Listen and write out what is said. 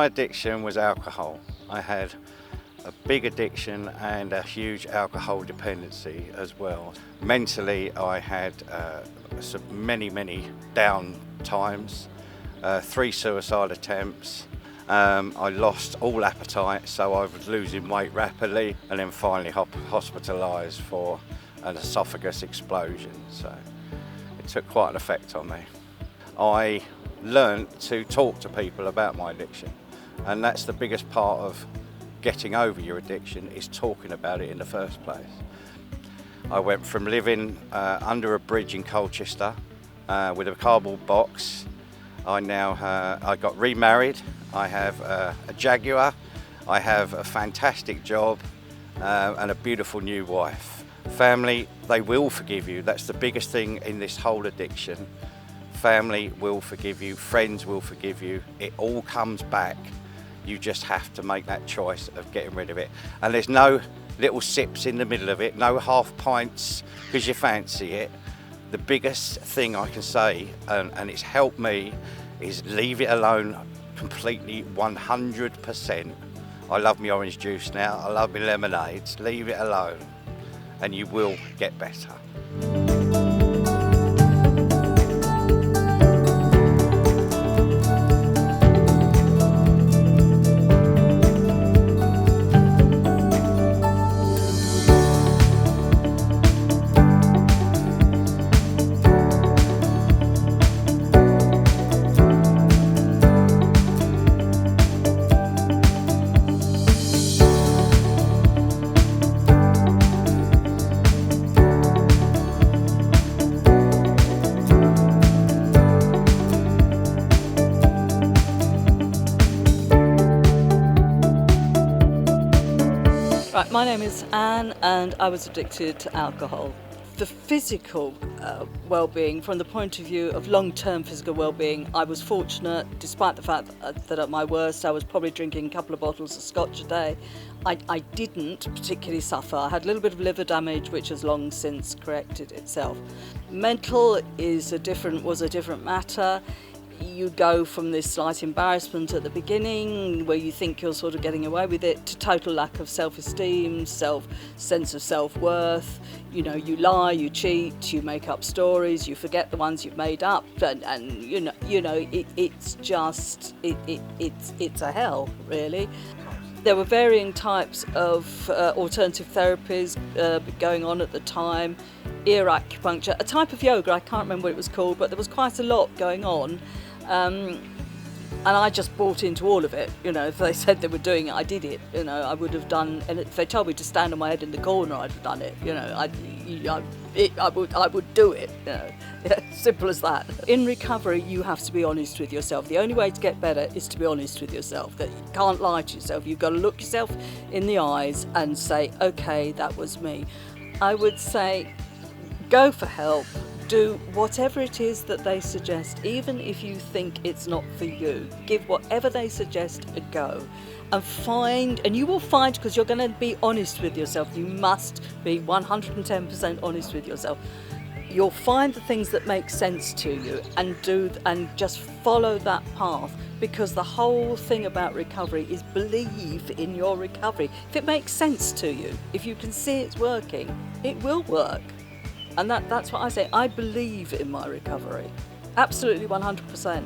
My addiction was alcohol. I had a big addiction and a huge alcohol dependency as well. Mentally, I had many down times, 3 suicide attempts. I lost all appetite, so I was losing weight rapidly, and then finally hospitalised for an esophagus explosion. So it took quite an effect on me. I learnt to talk to people about my addiction, and that's the biggest part of getting over your addiction, is talking about it in the first place. I went from living under a bridge in Colchester with a cardboard box. I got remarried. I have a Jaguar. I have a fantastic job and a beautiful new wife. Family, they will forgive you. That's the biggest thing in this whole addiction. Family will forgive you. Friends will forgive you. It all comes back. You just have to make that choice of getting rid of it. And there's no little sips in the middle of it, no half pints because you fancy it. The biggest thing I can say, and it's helped me, is leave it alone completely, 100%. I love my orange juice now, I love my lemonades. Leave it alone and you will get better. Right, my name is Anne and I was addicted to alcohol. The physical well-being, from the point of view of long-term physical well-being, I was fortunate, despite the fact that at my worst I was probably drinking a couple of bottles of scotch a day. I didn't particularly suffer. I had a little bit of liver damage which has long since corrected itself. Mental was a different matter. You go from this slight embarrassment at the beginning where you think you're sort of getting away with it to total lack of self-esteem, sense of self-worth. You know, you lie, you cheat, you make up stories, you forget the ones you've made up, and it's a hell, really. There were varying types of alternative therapies going on at the time. Ear acupuncture, a type of yoga, I can't remember what it was called, but there was quite a lot going on. And I just bought into all of it. You know, if they said they were doing it, I did it. You know, I would have done, and if they told me to stand on my head in the corner, I'd have done it. You know, I would do it. You know, simple as that. In recovery, you have to be honest with yourself. The only way to get better is to be honest with yourself. That you can't lie to yourself. You've got to look yourself in the eyes and say, okay, that was me. I would say, go for help. Do whatever it is that they suggest, even if you think it's not for you. Give whatever they suggest a go. And you will find, because you're going to be honest with yourself, you must be 110% honest with yourself. You'll find the things that make sense to you and just follow that path, because the whole thing about recovery is believe in your recovery. If it makes sense to you, if you can see it's working, it will work. And that's what I say. I believe in my recovery. Absolutely 100%.